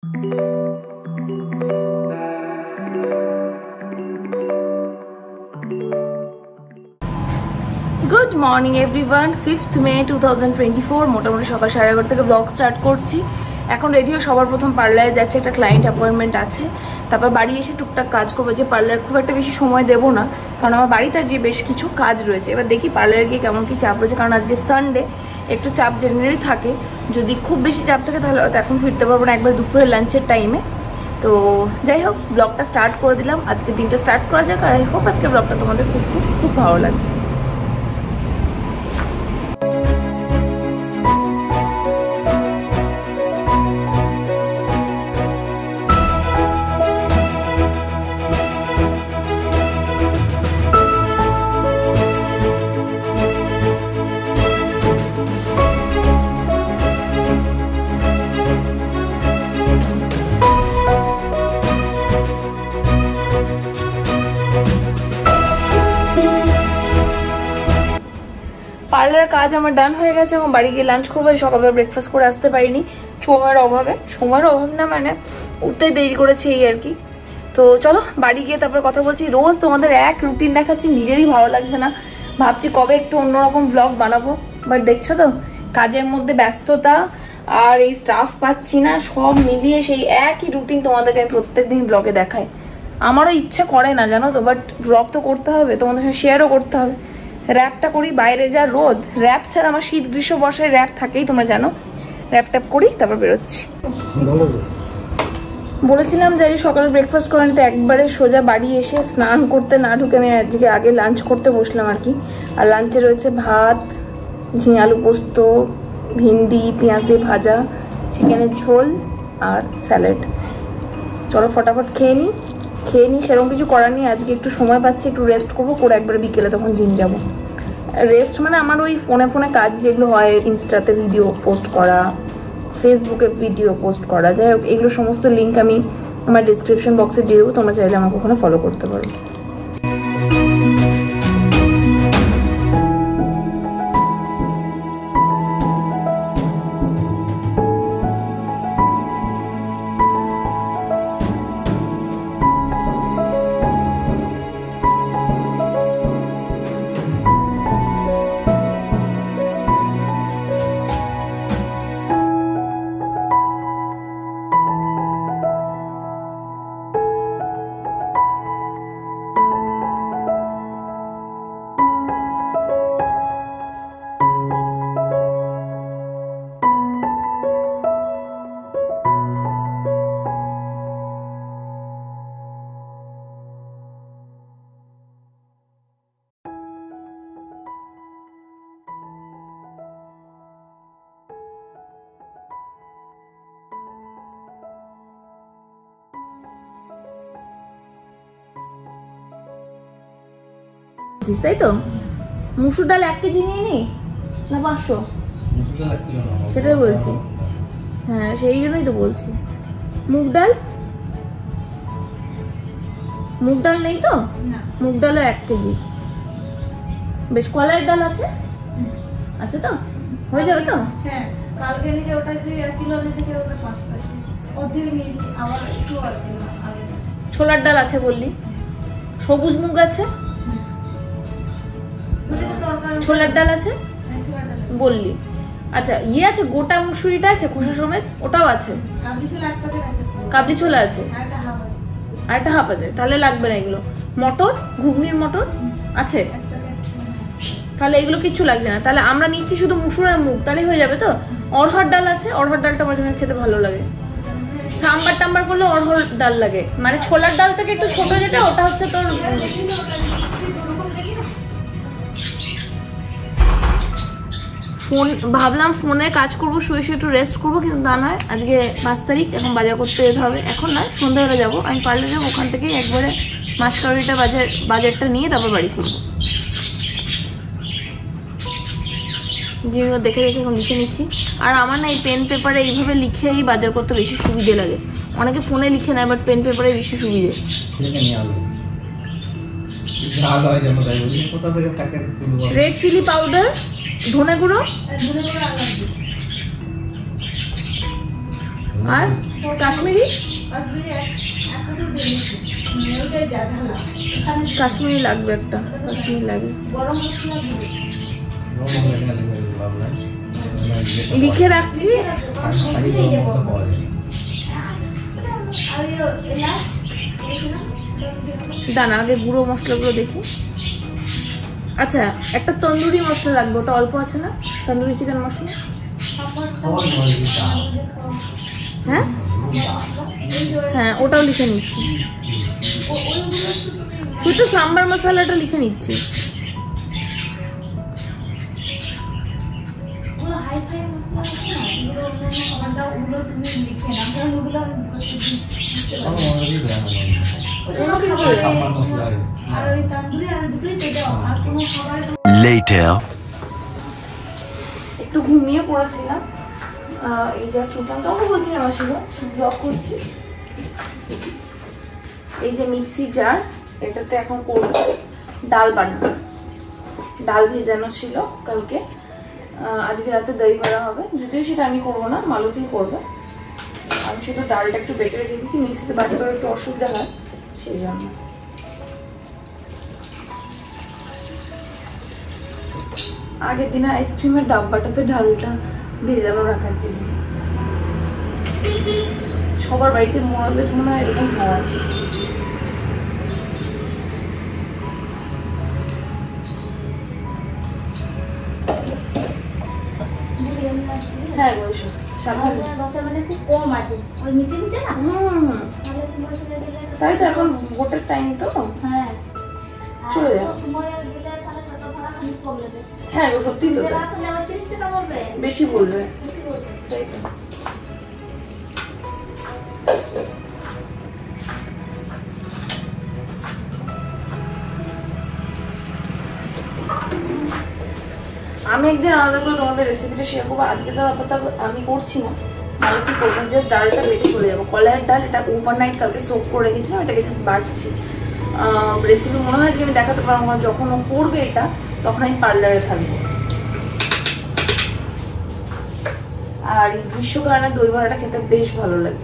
Good morning everyone. 5th মে 2024 মোটামুটি সকাল 11:30 থেকে ব্লগ স্টার্ট করছি। এখন রেডিও সবার প্রথম পার্লারে যাচ্ছে, একটা ক্লায়েন্ট অ্যাপয়েন্টমেন্ট আছে। তারপর বাড়ি এসে টুকটাক কাজ করবো, যে পার্লার খুব একটা বেশি সময় দেবো না, কারণ আমার বাড়িতে যে বেশ কিছু কাজ রয়েছে। এবার দেখি পার্লারে গিয়ে কেমন কি চাপ রয়েছে, কারণ আজকে সানডে, একটু চাপ জেনারেলি থাকে। যদি খুব বেশি চাপ থাকে তাহলে হয়তো এখন ফিরতে পারবো না, একবার দুপুরে লাঞ্চের টাইমে। তো যাই হোক, ব্লগটা স্টার্ট করে দিলাম। আজকে দিনটা স্টার্ট করা যাক, আর আই হোপ আজকে ব্লগটা তোমাদের খুব খুব খুব ভালো লাগবে। পার্লারের কাজ আমার ডান হয়ে গেছে এবং বাড়ি গিয়ে লাঞ্চ করবো। সকালবেলা ব্রেকফাস্ট করে আসতে পারিনি সময়ের অভাব না, মানে উঠতে দেরি করেছি এই আর কি। তো চলো বাড়ি গিয়ে তারপর কথা বলছি। রোজ তোমাদের এক রুটিন দেখাচ্ছি, নিজেরই ভালো লাগছে না, ভাবছি কবে একটু অন্যরকম ব্লগ বানাবো। বাট দেখছো তো, কাজের মধ্যে ব্যস্ততা আর এই স্টাফ পাচ্ছি না, সব মিলিয়ে সেই একই রুটিন তোমাদেরকে আমি প্রত্যেকদিন ব্লগে দেখাই। আমারও ইচ্ছা করে না জানো তো, বাট ব্লগ তো করতে হবে, তোমাদের সঙ্গে শেয়ারও করতে হবে। র্যাপটা করি, বাইরে যা রোদ, র্যাপ ছাড়া আমার শীত গ্রীষ্ম বর্ষায় র্যাপ থাকেই, তোমরা জানো। র্যাপ ট্যাপ করি তারপর বেরোচ্ছি। বলেছিলাম যে সকালে ব্রেকফাস্ট করেন, তো একবারে সোজা বাড়ি এসে স্নান করতে না ঢুকে আমি আজকে আগে লাঞ্চ করতে বসলাম আর কি। আর লাঞ্চে রয়েছে ভাত, ঝিঙে আলু পোস্ত, ভিন্ডি পেঁয়াজ দিয়ে ভাজা, চিকেনের ঝোল আর স্যালাড। চলো ফটাফট খেয়ে নিই। সেরকম কিছু করার নেই, আজকে একটু সময় পাচ্ছি, একটু রেস্ট করবো, করে একবারে বিকেলে তখন জিম যাবো। রেস্ট মানে আমার ওই ফোনে কাজ যেগুলো হয়, ইনস্টাতে ভিডিও পোস্ট করা, ফেসবুকে ভিডিও পোস্ট করা, যাই হোক এগুলো সমস্ত লিঙ্ক আমি আমার ডিসক্রিপশন বক্সে দিয়ে দেবো, তোমরা চাইলে আমাকে ওখানে ফলো করতে পারো। তাই তো, মুসুর ডাল 1 কেজি নিয়ে নি না 500? সেটাই বলছি, হ্যাঁ সেই জন্যই তো বলছি। মুগ ডাল নেই তো? মুগ ডালও 1 কেজি। বেশ, কলার ডাল আছে তো, হয়ে যাবে তো? হ্যাঁ, কালকে নিয়ে ওটা 1 কিলো থেকে ওটা 5 টাকা অর্ধেক নিয়েছি, আবার একটু আছে। ছোলার ডাল আছে বললি, সবুজ মুগ আছে, ছোলার ডাল আছে বললি। আচ্ছা ইয়ে আছে, গোটা মুসুরিটা আছে খোসা সমেত, ওটাও আছে। কাবলি ছোলা আছে, আর একটা হাফ আছে, তাহলে লাগবে না এগুলো। মটর, ঘুগনির মটর আছে, তাহলে এগুলো কিচ্ছু লাগবে না। তাহলে আমরা নিচ্ছি শুধু মুসুর আর মুগ, তাহলে হয়ে যাবে তো। অড়হর ডাল আছে, অড়হর ডালটা আমার জন্য খেতে ভালো লাগে। সাম্বার টাম্বার করলে অড়হর ডাল লাগে, মানে ছোলার ডাল থেকে একটু ছোট যেটা, ওটা হচ্ছে তোর ফোন। ভাবলাম ফোনে কাজ করবো, শুয়ে একটু রেস্ট করবো, কিন্তু তা নয়, আজকে 5 তারিখ, এখন বাজার করতে যেতে হবে। এখন নয়, সন্ধ্যাবেলা যাবো, আমি পার্লারে যাবো, ওখান থেকেই একবারে মাসকাবারিটা বাজারটা নিয়ে তারপর বাড়ি ফিরবো। যেগুলো দেখে এখন লিখে নিচ্ছি। আর আমার না এই পেন পেপারে এইভাবে লিখেই বাজার করতে বেশি সুবিধে লাগে। অনেকে ফোনে লিখে নেয়, বাট পেন পেপারে বেশি সুবিধে। রেড চিলি পাউডার, ধনে গুঁড়ো, আর কাশ্মীরি কাশ্মীরি লাগবে একটা, কাশ্মীরি লাগে। লিখে রাখছি, দাঁড়া আগে গুঁড়ো মশলাগুলো দেখি। আচ্ছা একটা তন্দুরি মশলা লাগবে, ওটা অল্প আছে না? তন্দুরি চিকেন মশলা। হ্যাঁ হ্যাঁ ওটাও লিখে নিচ্ছি। শুধু সাম্বার মশলাটা লিখে নিচ্ছি। একটু ঘুমিয়ে পড়েছিলাম, এই জাস্ট উঠলাম, তখন বলছিলাম আসলে ব্লগ করছি। এই যে মিক্সি জার, এটাতে এখন করব ডাল বানাবো। ডাল ভেজানো ছিল কালকে, আজকে রাতে দই ভরা হবে, যদিও সেটা আমি করবো না, মালতীই করবে। আমি শুধু ডালটা একটু বেটে রেখে দিচ্ছি, মিক্সিতে বাটতে একটু অসুবিধা হয় সেই জন্য। আগের দিনে আইসক্রিমের ডাব্বাটাতে ডালটা ভেজানো রাখা ছিল। সবার বাড়িতে মোরালেস মনে হয় এরকম হয়। হ্যাঁ মানে খুব কম আছে ওই মিটে না। তাই তো এখন ভোটের টাইম তো, হ্যাঁ চলে যাও। হ্যাঁ গো সত্যি তো, বেশি বলবে তাই তো। আমি একদিন আলাদা করে তোমাদের রেসিপিটা শেয়ার করবো, আজকে তো আপাতত আমি করছি না। আমি কি করবো, জাস্ট ডালটা বেটে চলে যাবো। কলাইয়ের ডাল, এটা ওভারনাইট কালকে সোক করে রেখেছিলাম, এটাকে জাস্ট বাটছি। রেসিপি মনে হয় আজকে আমি দেখাতে পারবো না, যখন ও করবে এটা তখন আমি পার্লারে থাকবো। আর এই গ্রীষ্মকালে দই বড়াটা খেতে বেশ ভালো লাগে।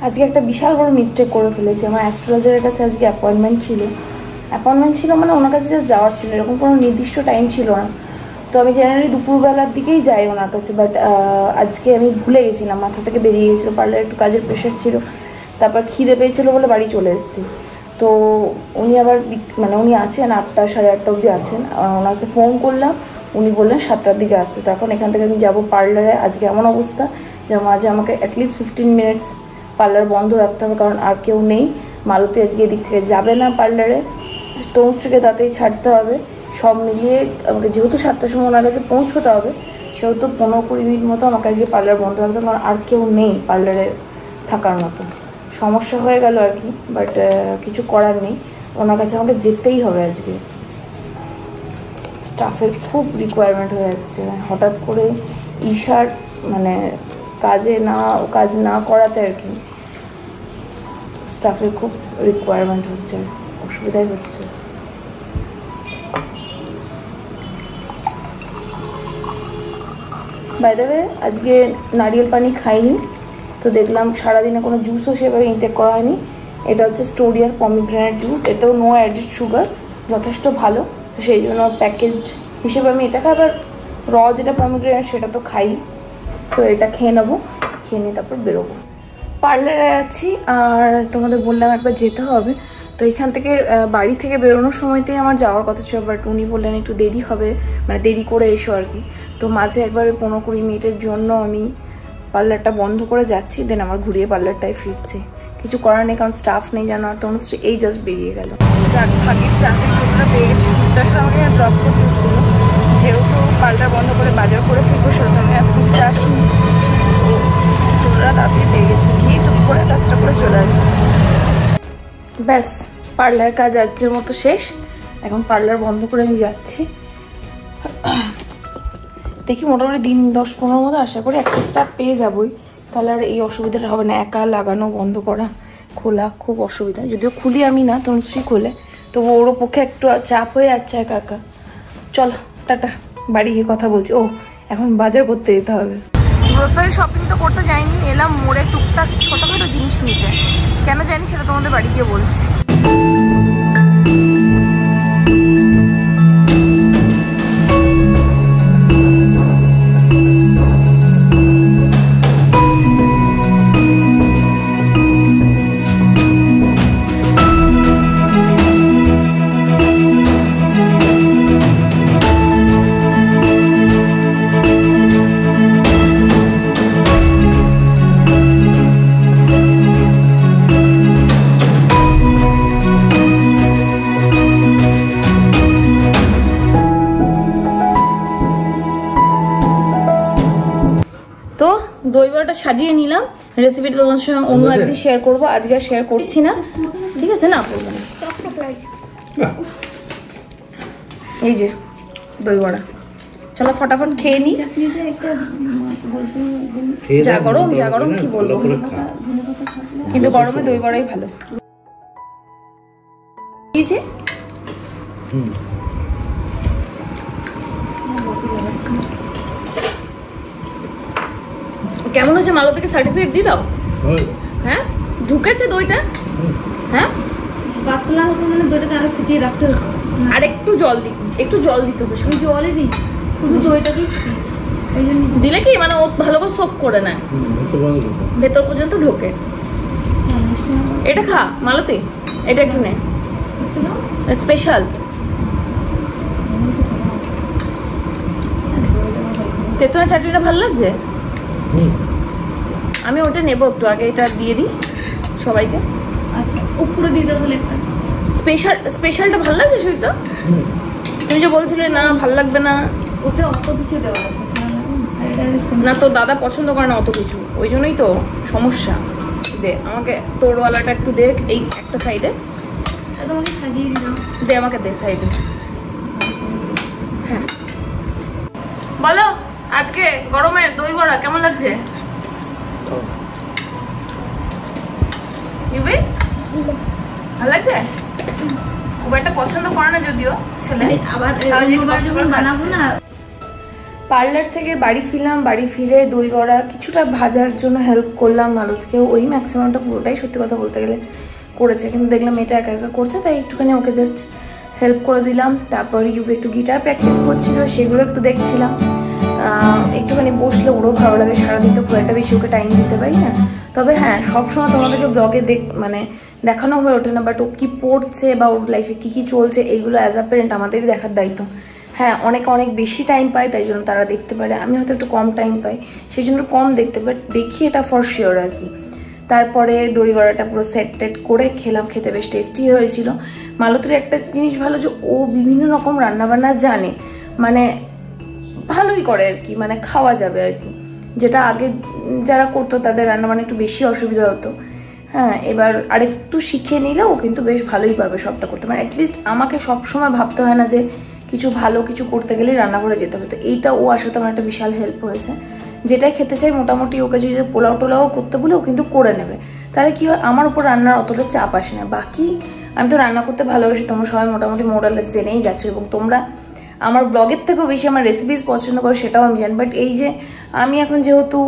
আজকে একটা বিশাল বড় মিস্টেক করে ফেলেছি। আমার অ্যাস্ট্রোলজারের কাছে আজকে অ্যাপয়েন্টমেন্ট ছিল মানে ওনার কাছে যা যাওয়ার ছিল, এরকম কোনো নির্দিষ্ট টাইম ছিল না। তো আমি জেনারেলি দুপুরবেলার দিকেই যাই ওনার কাছে, বাট আজকে আমি ভুলে গেছিলাম, মাথা থেকে বেরিয়ে গেছিলো। পার্লারে একটু কাজের প্রেশার ছিল, তারপর খিদে পেয়েছিলো বলে বাড়ি চলে এসেছি। তো উনি আবার মানে উনি আছেন 8টা সাড়ে 8টা অবধি আছেন। ওনাকে ফোন করলাম, উনি বললেন 7টার দিকে আসতে। তো এখন এখান থেকে আমি যাবো পার্লারে। আজকে এমন অবস্থা যে মাঝে আমাকে অ্যাটলিস্ট 15 মিনিটস পার্লার বন্ধ রাখতে হবে, কারণ আর কেউ নেই। মালতী আজকে এদিক থেকে যাবে না পার্লারে, তনুশ্রীকে তাতেই ছাড়তে হবে। সব মিলিয়ে আমাকে যেহেতু 7টার সময় ওনার কাছে পৌঁছতে হবে, সেহেতু 15-20 মিনিট মতো আমাকে আজকে পার্লার বন্ধ রাখতে হবে, কারণ আর কেউ নেই পার্লারে থাকার মতো। সমস্যা হয়ে গেল আর কি, বাট কিছু করার নেই, ওনার কাছে আমাকে যেতেই হবে আজকে। স্টাফের খুব রিকোয়ারমেন্ট হয়ে যাচ্ছে, হঠাৎ করে ঈশার মানে কাজ না করাতে আর কি স্টাফের খুব রিকোয়ারমেন্ট হচ্ছে, অসুবিধাই হচ্ছে। বাই দ্য ওয়ে আজকে নারিয়েল পানি খাইনি, তো দেখলাম সারাদিনে কোনো জুসও সেভাবে ইনটেক করা হয়নি। এটা হচ্ছে স্টোরিয়ার পমিগ্রেনেট জুস, এতেও নো অ্যাডেড সুগার, যথেষ্ট ভালো। তো সেই জন্য প্যাকেজড হিসেবে আমি এটা খাই। আবার র যেটা পমিগ্রেনেট সেটা তো খাই, তো এটা খেয়ে নেবো, খেয়ে নিয়ে তারপর বেরোবো। পার্লারে আছি আর তোমাদের বললাম একবার যেতে হবে। তো এখান থেকে বাড়ি থেকে বেরোনোর সময়তেই আমার যাওয়ার কথা ছিল, বাট উনি বললেন একটু দেরি হবে, মানে দেরি করে এসো আর কি। তো মাঝে একবার 15-20 মিনিটের জন্য আমি পার্লারটা বন্ধ করে যাচ্ছি, দেন আমার ঘুরিয়ে পার্লারটায় ফিরছি। কিছু করার নেই, কারণ স্টাফ নেই জানো। আর তনুশ্রী এই জাস্ট বেরিয়ে গেল। যাক ভাগ্যিস রাতে টোটোটা পেয়ে গেছি। সুতার সঙ্গে ড্রপ করতে এসেছিল, যেহেতু পার্লার বন্ধ করে বাজার করে ফিরবো সেহেতু আমি আর স্কুটিতে আসিনি। তো টোটোটা তাড়াতাড়ি পেয়ে গেছি, গিয়ে টুক করে কাজটা করে চলে আসবো। ব্যাস পার্লার কাজ আজকের মতো শেষ। এখন পার্লার বন্ধ করে আমি যাচ্ছি। দেখি মোটামুটি দিন 10-15 মতো আশা করি একটা স্টাফ পেয়ে যাবোই, তাহলে আর এই অসুবিধাটা হবে না। একা লাগানো বন্ধ করা খোলা খুব অসুবিধা, যদিও খুলি আমি না, তনুশ্রী খোলে, তো ওরও পক্ষে একটু চাপ হয়ে যাচ্ছে একা একা। চলো টাটা, বাড়ি গিয়ে কথা বলছি। ও এখন বাজার করতে যেতে হবে। গ্রোসারি শপিং তো করতে যাইনি, এলাম মোড়ে টুকটাক ছোটোখাটো জিনিস নিতে। কেন জানি সেটা তোমাদের বাড়ি গিয়ে বলছি। তো দই বড়াটা সাজিয়ে নিলাম, রেসিপিটা তোমার সঙ্গে অন্য একদিন শেয়ার করবো, আজকে আর শেয়ার করছি না, ঠিক আছে? না করবো না। এই যে দই বড়া, চলো ফটাফট খেয়ে নি। যা গরম যা গরম কি বলবো, কিন্তু গরমে দই বড়াই ভালো। কেমন হচ্ছে? মালতীকে সার্টিফিকেট দিয়ে দাও। হ্যাঁ ঢুকেছে দইটা। হ্যাঁ পাতলা হতো মানে দইটাকে আরো ফুটিয়ে রাখতে হতো, আর একটু জল দিতে হতো। আমি জলই দিই, শুধু দইটাকেই দিলে কি মানে ও ভালো করে সোক করে নেয়, ভেতর পর্যন্ত ঢোকে। এটা খা মালতী, এটা একটু নে, স্পেশাল। তেঁতুলের চাটনিটা ভালো লাগছে। আমি ওটা নেবো একটু আগে, এটা দিয়ে দিই সবাইকে। আচ্ছা উপরে দিয়ে দাও তাহলে একটা। স্পেশালটা ভালো লাগছে সুইতো? তুমি যে বলছিলে না ভাল লাগবে না, ওতে অত কিছু দেওয়া আছে না, তো দাদা পছন্দ করে না অত কিছু, ওই জন্যই তো সমস্যা। দে আমাকে তোরওয়ালাটা একটু দে, এই একটা সাইডে তোমাকে সাজিয়ে দিলাম, দে আমাকে, দে সাইডে। হ্যাঁ বলো আজকে গরমের দই বড়া কেমন লাগছে? ভালো লাগছে? খুব একটা পছন্দ করে না যদিও ছেলে, আবার বানাবো না। পার্লার থেকে বাড়ি ফিরলাম, বাড়ি ফিরে দই বড়া কিছুটা ভাজার জন্য হেল্প করলাম মালতীকে। ওই ম্যাক্সিমামটা পুরোটাই সত্যি কথা বলতে গেলে করেছে, কিন্তু দেখলাম এটা একা একা করছে, তাই একটুখানি ওকে জাস্ট হেল্প করে দিলাম। তারপর ইউভি একটু গিটার প্র্যাকটিস করছিল, সেগুলো একটু দেখছিলাম। একটুখানি বসলে ওরও ভালো লাগে, সারাদিন তো খুব একটা বেশি ওকে টাইম দিতে পারি না। তবে হ্যাঁ সবসময় তোমাদেরকে ব্লগে মানে দেখানো হয়ে ওঠে না, বাট ও কী পড়ছে বা ওর লাইফে কী কী চলছে এইগুলো অ্যাজ আ প্যারেন্ট আমাদেরই দেখার দায়িত্ব। হ্যাঁ অনেকে অনেক বেশি টাইম পায়, তাই জন্য তারা দেখতে পারে, আমি হয়তো একটু কম টাইম পাই সেই জন্য কম দেখতে, বাট দেখি এটা ফর শিওর আর কি। তারপরে দই বড়াটা পুরো সেট করে খেলাম, খেতে বেশ টেস্টি হয়েছিল। মালতীর একটা জিনিস ভালো যে ও বিভিন্ন রকম রান্নাবান্না জানে, মানে ভালোই করে আর কি, মানে খাওয়া যাবে আর কি, যেটা আগে যারা করতো তাদের রান্নাবান্না একটু বেশি অসুবিধা হতো। হ্যাঁ এবার আরেকটু শিখে নিলে ও কিন্তু বেশ ভালোই পারবে সবটা করতে, মানে অ্যাটলিস্ট আমাকে সবসময় ভাবতে হয় না যে কিছু ভালো কিছু করতে গেলে রান্নাঘরে যেতে হবে। তো এইটা ও আসাতে আমার একটা বিশাল হেল্প হয়েছে। যেটাই খেতে চাই মোটামুটি ওকে যদি পোলাও টোলাও করতে বলে ও কিন্তু করে নেবে, তাহলে কি হয় আমার উপর রান্নার অতটা চাপ আসে না। বাকি আমি তো রান্না করতে ভালোবাসি, তোমরা সবাই মোটামুটি মোরালেস জেনেই গেছো, এবং তোমরা আমার ব্লগের থেকেও বেশি আমার রেসিপিস পছন্দ করো সেটাও আমি জানি। বাট এই যে আমি এখন যেহেতু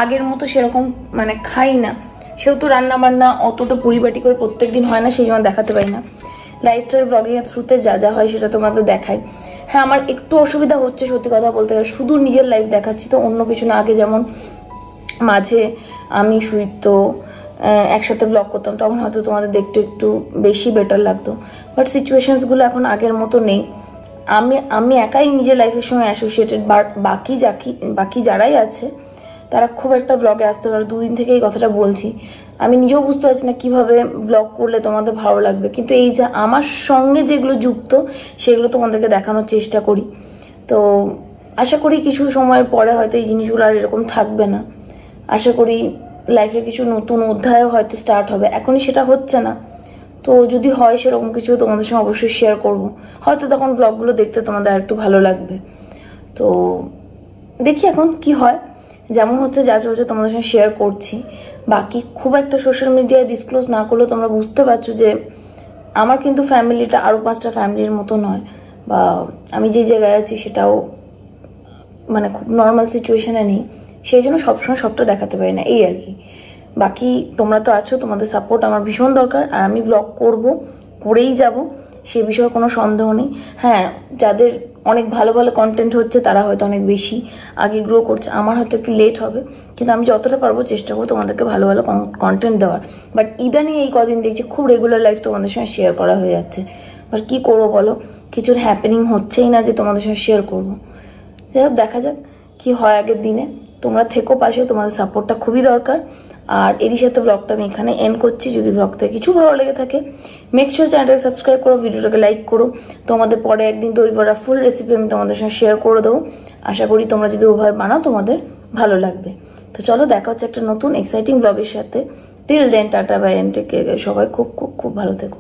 আগের মতো সেরকম মানে খাই না, সেহেতু রান্নাবান্না অতটা পরিপাটি করে প্রত্যেক দিন হয় না, সেই জন্য দেখাতে পারি না। লাইফস্টাইল ব্লগিংয়ের থ্রুতে যা যা হয় সেটা তোমাদের দেখাই। হ্যাঁ আমার একটু অসুবিধা হচ্ছে সত্যি কথা বলতে গেলে, শুধু নিজের লাইফ দেখাচ্ছি তো অন্য কিছু না। আগে যেমন মাঝে আমি সুইতো একসাথে ব্লগ করতাম, তখন হয়তো তোমাদের দেখতে একটু বেশি বেটার লাগতো, বাট সিচুয়েশনসগুলো এখন আগের মতো নেই। আমি একাই নিজের লাইফের সঙ্গে অ্যাসোসিয়েটেড, বাট বাকি যারাই আছে তারা খুব একটা ব্লগে আসতে পারে। 2 দিন থেকে এই কথাটা বলছি, আমি নিজেও বুঝতে পারছি না কিভাবে ব্লগ করলে তোমাদের ভালো লাগবে, কিন্তু এই যে আমার সঙ্গে যেগুলো যুক্ত সেগুলো তোমাদেরকে দেখানোর চেষ্টা করি। তো আশা করি কিছু সময়ের পরে হয়তো এই জিনিসগুলো আর এরকম থাকবে না। আশা করি লাইফের কিছু নতুন অধ্যায়ও হয়তো স্টার্ট হবে, এখনই সেটা হচ্ছে না। তো যদি হয় সেরকম কিছু তোমাদের সঙ্গে অবশ্যই শেয়ার করব, হয়তো তখন ব্লগগুলো দেখতে তোমাদের আর একটু ভালো লাগবে। তো দেখি এখন কি হয়, যেমন হচ্ছে যা চলছে তোমাদের সঙ্গে শেয়ার করছি। বাকি খুব একটা সোশ্যাল মিডিয়ায় ডিসক্লোজ না করলেও তোমরা বুঝতে পারছো যে আমার কিন্তু ফ্যামিলিটা আরও 5টা ফ্যামিলির মতো নয়, বা আমি যে জায়গায় আছি সেটাও মানে খুব নর্মাল সিচুয়েশনে নেই, সেই জন্য সবসময় সবটা দেখাতে পারি না, এই আর কি। বাকি তোমরা তো আছো, তোমাদের সাপোর্ট আমার ভীষণ দরকার, আর আমি ব্লগ করেই যাব, সে বিষয়ে কোনো সন্দেহ নেই। হ্যাঁ, যাদের অনেক ভালো ভালো কন্টেন্ট হচ্ছে তারা হয়তো অনেক বেশি আগে গ্রো করছে, আমার হয়তো একটু লেট হবে, কিন্তু আমি যতটা পারবো চেষ্টা করবো তোমাদেরকে ভালো ভালো কন্টেন্ট দেওয়ার। বাট ইদানিং এই কদিন দেখছি খুব রেগুলার লাইফ তোমাদের সঙ্গে শেয়ার করা হয়ে যাচ্ছে। বাট কী করবো বলো, কিছুর হ্যাপেনিং হচ্ছেই না যে তোমাদের সঙ্গে শেয়ার করবো। যাই হোক, দেখা যাক কি হয় আগের দিনে। তোমরা থেকো পাশে, তোমাদের সাপোর্টটা খুবই দরকার। আর এরই সাথে ব্লগটা আমি এখানে এন্ড করছি। যদি ব্লগটা কিছু ভালো লেগে থাকে মেক শিওর চ্যানেলটাকে সাবস্ক্রাইব করো, ভিডিওটাকে লাইক করো। তোমাদের পরে একদিন দই বড়া ফুল রেসিপি আমি তোমাদের সঙ্গে শেয়ার করে দেবো। আশা করি তোমরা যদি ওভাবে বানাও তোমাদের ভালো লাগবে। তো চলো, দেখা হচ্ছে একটা নতুন এক্সাইটিং ব্লগের সাথে। Till then, tata bye, and take care. সবাই খুব খুব খুব ভালো থেকো।